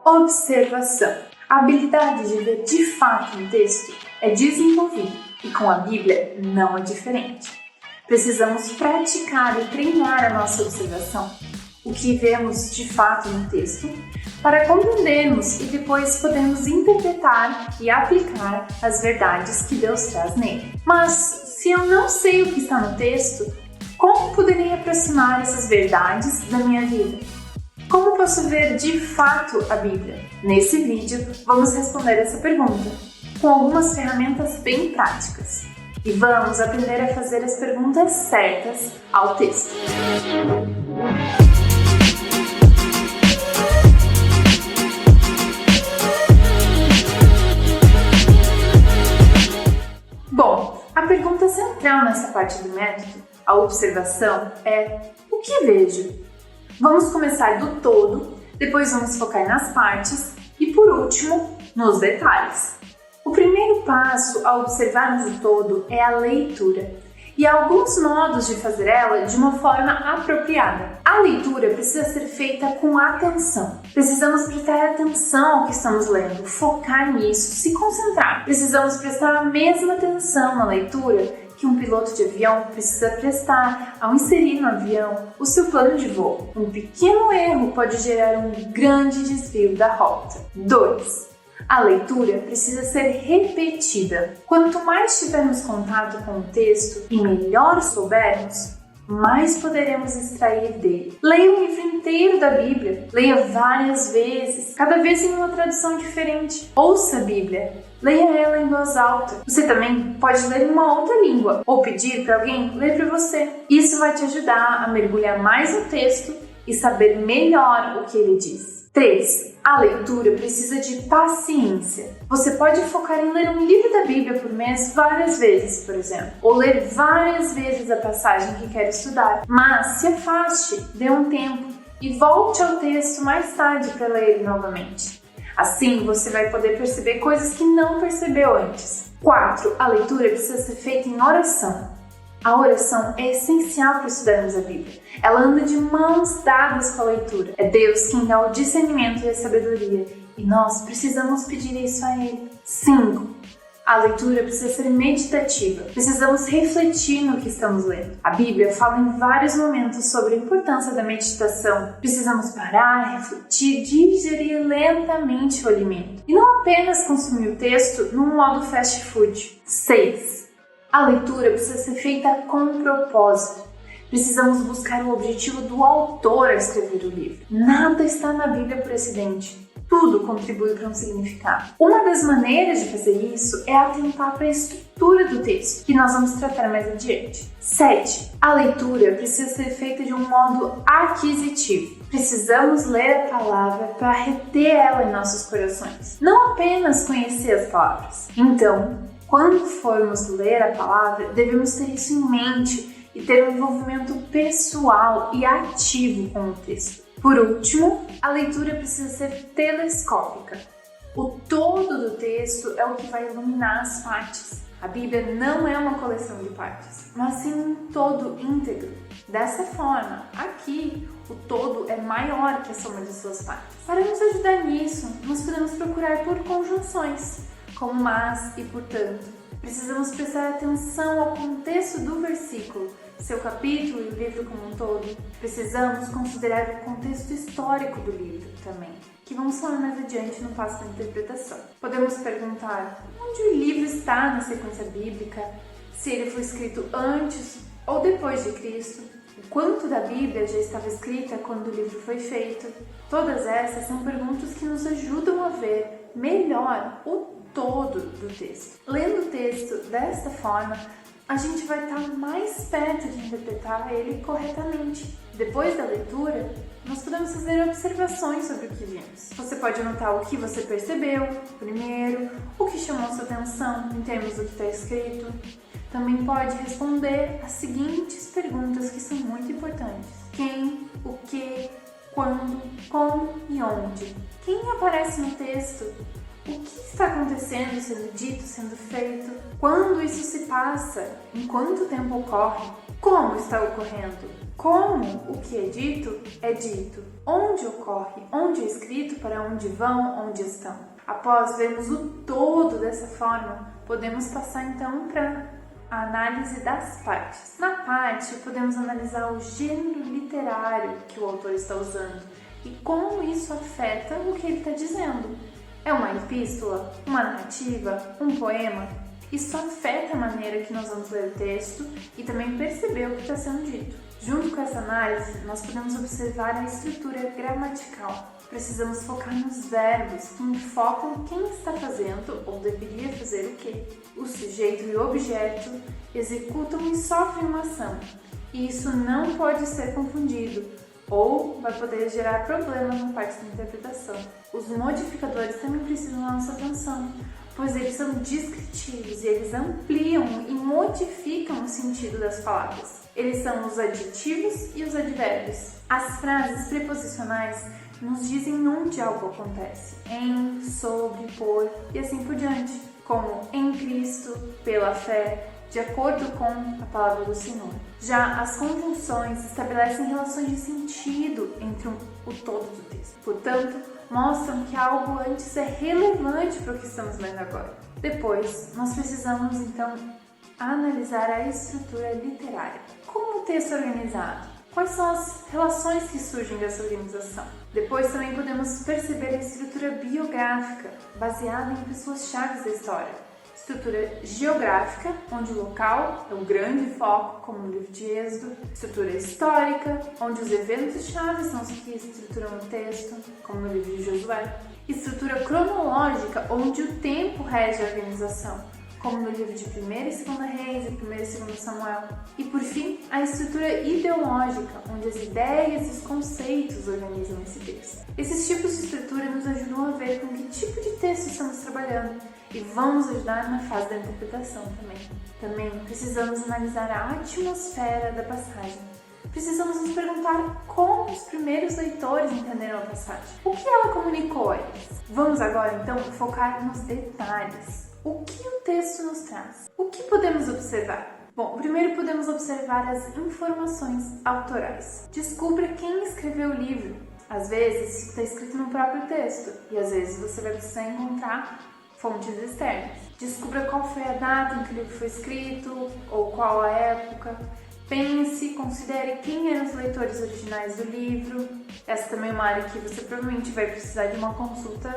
Observação. A habilidade de ver de fato um texto é desenvolvida e com a Bíblia não é diferente. Precisamos praticar e treinar a nossa observação, o que vemos de fato no texto, para compreendermos e depois podermos interpretar e aplicar as verdades que Deus traz nele. Mas se eu não sei o que está no texto, como poderei aproximar essas verdades da minha vida? Como posso ver de fato a Bíblia? Nesse vídeo, vamos responder essa pergunta, com algumas ferramentas bem práticas. E vamos aprender a fazer as perguntas certas ao texto. Bom, a pergunta central nessa parte do método, a observação, é: o que vejo? Vamos começar do todo, depois vamos focar nas partes e, por último, nos detalhes. O primeiro passo a observarmos o todo é a leitura, e há alguns modos de fazer ela de uma forma apropriada. A leitura precisa ser feita com atenção. Precisamos prestar atenção ao que estamos lendo, focar nisso, se concentrar. Precisamos prestar a mesma atenção na leitura que um piloto de avião precisa prestar ao inserir no avião o seu plano de voo. Um pequeno erro pode gerar um grande desvio da rota. 2. A leitura precisa ser repetida. Quanto mais tivermos contato com o texto e melhor soubermos, mais poderemos extrair dele. Leia o livro inteiro da Bíblia. Leia várias vezes, cada vez em uma tradução diferente. Ouça a Bíblia. Leia ela em voz alta. Você também pode ler em uma outra língua ou pedir para alguém ler para você. Isso vai te ajudar a mergulhar mais no texto e saber melhor o que ele diz. 3. A leitura precisa de paciência. Você pode focar em ler um livro da Bíblia por mês várias vezes, por exemplo, ou ler várias vezes a passagem que quer estudar. Mas se afaste, dê um tempo e volte ao texto mais tarde para ler ele novamente. Assim, você vai poder perceber coisas que não percebeu antes. 4. A leitura precisa ser feita em oração. A oração é essencial para estudarmos a Bíblia. Ela anda de mãos dadas com a leitura. É Deus quem dá o discernimento e a sabedoria, e nós precisamos pedir isso a Ele. 5. A leitura precisa ser meditativa. Precisamos refletir no que estamos lendo. A Bíblia fala em vários momentos sobre a importância da meditação. Precisamos parar, refletir, digerir lentamente o alimento. E não apenas consumir o texto num modo fast food. 6. A leitura precisa ser feita com propósito. Precisamos buscar o objetivo do autor a escrever o livro. Nada está na Bíblia por acidente. Tudo contribui para um significado. Uma das maneiras de fazer isso é atentar para a estrutura do texto, que nós vamos tratar mais adiante. 7. A leitura precisa ser feita de um modo aquisitivo. Precisamos ler a palavra para reter ela em nossos corações, não apenas conhecer as palavras. Então, quando formos ler a palavra, devemos ter isso em mente e ter um envolvimento pessoal e ativo com o texto. Por último, a leitura precisa ser telescópica. O todo do texto é o que vai iluminar as partes. A Bíblia não é uma coleção de partes, mas sim um todo íntegro. Dessa forma, aqui, o todo é maior que a soma de suas partes. Para nos ajudar nisso, nós podemos procurar por conjunções, como mas e portanto. Precisamos prestar atenção ao contexto do versículo, seu capítulo e o livro como um todo. Precisamos considerar o contexto histórico do livro também, que vamos falar mais adiante no passo da interpretação. Podemos perguntar onde o livro está na sequência bíblica, se ele foi escrito antes ou depois de Cristo, o quanto da Bíblia já estava escrita quando o livro foi feito. Todas essas são perguntas que nos ajudam a ver melhor o todo do texto. Lendo o texto desta forma, a gente vai estar mais perto de interpretar ele corretamente. Depois da leitura, nós podemos fazer observações sobre o que vimos. Você pode anotar o que você percebeu primeiro, o que chamou sua atenção em termos do que está escrito. Também pode responder as seguintes perguntas que são muito importantes: quem, o que, quando, como e onde. Quem aparece no texto? O que está acontecendo, sendo dito, sendo feito? Quando isso se passa? Em quanto tempo ocorre? Como está ocorrendo? Como o que é dito é dito? onde ocorre, onde é escrito, para onde vão, onde estão. Após vermos o todo dessa forma, podemos passar então para a análise das partes. Na parte, podemos analisar o gênero literário que o autor está usando e como isso afeta o que ele está dizendo. É uma epístola, uma narrativa, um poema? Isso afeta a maneira que nós vamos ler o texto e também perceber o que está sendo dito. Junto com essa análise, nós podemos observar a estrutura gramatical. Precisamos focar nos verbos que enfocam quem está fazendo ou deveria fazer o quê. O sujeito e o objeto executam e sofrem uma ação, e isso não pode ser confundido, ou vai poder gerar problemas na parte da interpretação. Os modificadores também precisam da nossa atenção, pois eles são descritivos e eles ampliam e modificam o sentido das palavras. Eles são os adjetivos e os advérbios. As frases preposicionais nos dizem onde algo acontece, em, sobre, por e assim por diante, como em Cristo, pela fé, de acordo com a palavra do Senhor. Já as conjunções estabelecem relações de sentido entre o todo do texto. Portanto, mostram que algo antes é relevante para o que estamos lendo agora. Depois, nós precisamos então analisar a estrutura literária. Como o texto é organizado? Quais são as relações que surgem dessa organização? Depois também podemos perceber a estrutura biográfica, baseada em pessoas-chave da história. Estrutura geográfica, onde o local é o grande foco, como no livro de Êxodo. Estrutura histórica, onde os eventos-chave são os que estruturam o texto, como no livro de Josué. Estrutura cronológica, onde o tempo rege a organização, como no livro de 1ª e 2ª Reis e 1ª e 2ª Samuel. E por fim, a estrutura ideológica, onde as ideias e os conceitos organizam esse texto. Esses tipos de estrutura nos ajudam a ver com que tipo de texto estamos trabalhando e vão nos ajudar na fase da interpretação também. Também precisamos analisar a atmosfera da passagem. Precisamos nos perguntar como os primeiros leitores entenderam a passagem. O que ela comunicou a eles? Vamos agora então focar nos detalhes. O que o texto nos traz? O que podemos observar? Bom, primeiro podemos observar as informações autorais. Descubra quem escreveu o livro. Às vezes está escrito no próprio texto e às vezes você vai precisar encontrar fontes externas. Descubra qual foi a data em que o livro foi escrito ou qual a época. Pense, considere quem eram os leitores originais do livro. Essa também é uma área que você provavelmente vai precisar de uma consulta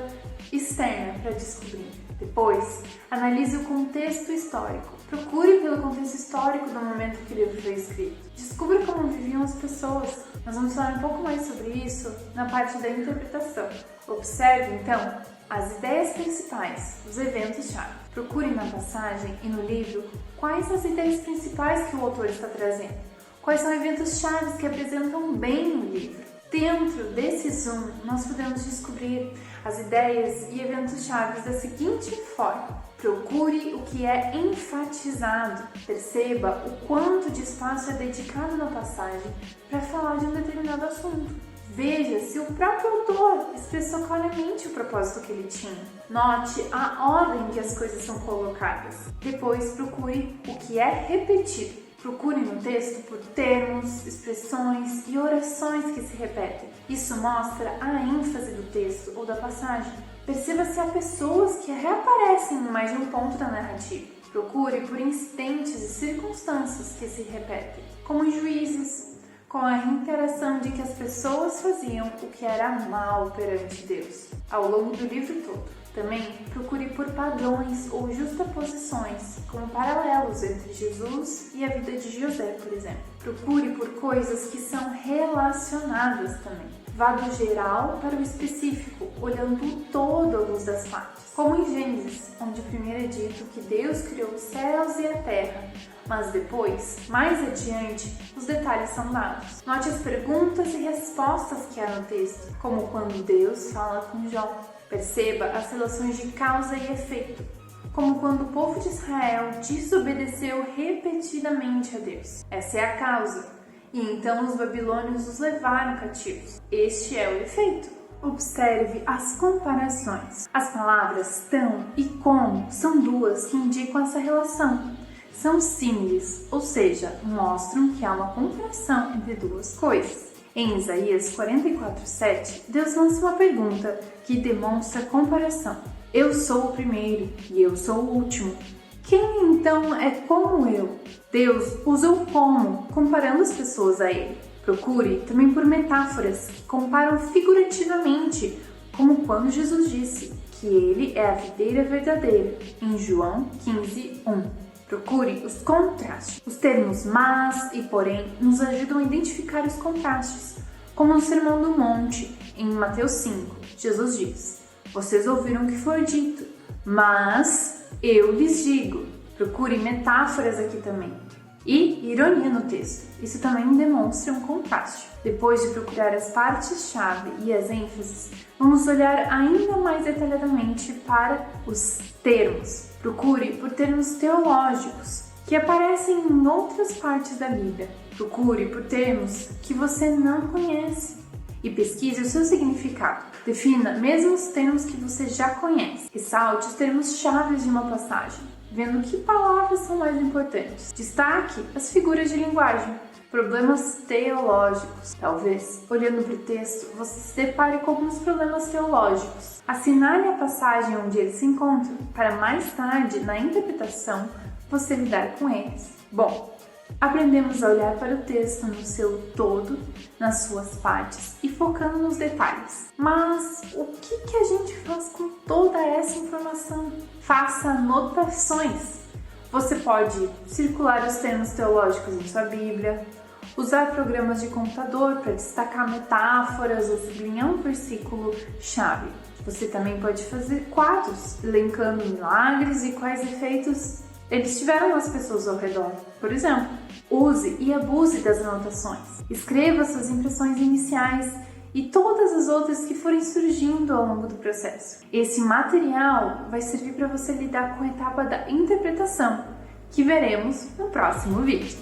externa para descobrir. Depois, analise o contexto histórico. Procure pelo contexto histórico do momento que o livro foi escrito. Descubra como viviam as pessoas. Nós vamos falar um pouco mais sobre isso na parte da interpretação. Observe, então, as ideias principais, os eventos-chave. Procure na passagem e no livro quais as ideias principais que o autor está trazendo. Quais são eventos-chave que apresentam bem o livro. Dentro desse zoom, nós podemos descobrir as ideias e eventos-chave da seguinte forma. Procure o que é enfatizado. Perceba o quanto de espaço é dedicado na passagem para falar de um determinado assunto. Veja se o próprio autor expressou claramente o propósito que ele tinha. Note a ordem que as coisas são colocadas. Depois, procure o que é repetido. Procure no texto por termos, expressões e orações que se repetem. Isso mostra a ênfase do texto ou da passagem. Perceba se há pessoas que reaparecem em mais de um ponto da narrativa. Procure por incidentes e circunstâncias que se repetem, como em Juízes, com a reiteração de que as pessoas faziam o que era mal perante Deus, ao longo do livro todo. Também procure por padrões ou justaposições, como paralelos entre Jesus e a vida de José, por exemplo. Procure por coisas que são relacionadas também. Vá do geral para o específico, olhando o todo à luz das partes. Como em Gênesis, onde primeiro é dito que Deus criou os céus e a terra, mas depois, mais adiante, os detalhes são dados. Note as perguntas e respostas que há no texto, como quando Deus fala com Jó. Perceba as relações de causa e efeito, como quando o povo de Israel desobedeceu repetidamente a Deus. Essa é a causa, e então os babilônios os levaram cativos. Este é o efeito. Observe as comparações. As palavras tão e como são duas que indicam essa relação. São símiles, ou seja, mostram que há uma comparação entre duas coisas. Em Isaías 44:7, Deus lança uma pergunta que demonstra comparação. Eu sou o primeiro e eu sou o último. Quem então é como eu? Deus usa o como, comparando as pessoas a ele. Procure também por metáforas que comparam figurativamente, como quando Jesus disse que ele é a videira verdadeira, em João 15:1. Procure os contrastes. Os termos mas e porém nos ajudam a identificar os contrastes, como no Sermão do Monte, em Mateus 5, Jesus diz: vocês ouviram o que foi dito, mas eu lhes digo. Procure metáforas aqui também. E ironia no texto. Isso também demonstra um contraste. Depois de procurar as partes-chave e as ênfases, vamos olhar ainda mais detalhadamente para os termos. Procure por termos teológicos que aparecem em outras partes da Bíblia. Procure por termos que você não conhece e pesquise o seu significado. Defina mesmo os termos que você já conhece. Ressalte os termos-chave de uma passagem, vendo que palavras são mais importantes. Destaque as figuras de linguagem, problemas teológicos. Talvez, olhando para o texto, você se depare com alguns problemas teológicos. Assinale a passagem onde eles se encontram, para mais tarde, na interpretação, você lidar com eles. Bom, aprendemos a olhar para o texto no seu todo, nas suas partes e focando nos detalhes. Mas o que a gente faz com toda essa informação? Faça anotações. Você pode circular os termos teológicos em sua Bíblia, usar programas de computador para destacar metáforas ou sublinhar um versículo-chave. Você também pode fazer quadros, elencando milagres e quais efeitos eles tiveram nas pessoas ao redor. Por exemplo, use e abuse das anotações. Escreva suas impressões iniciais e todas as outras que forem surgindo ao longo do processo. Esse material vai servir para você lidar com a etapa da interpretação, que veremos no próximo vídeo.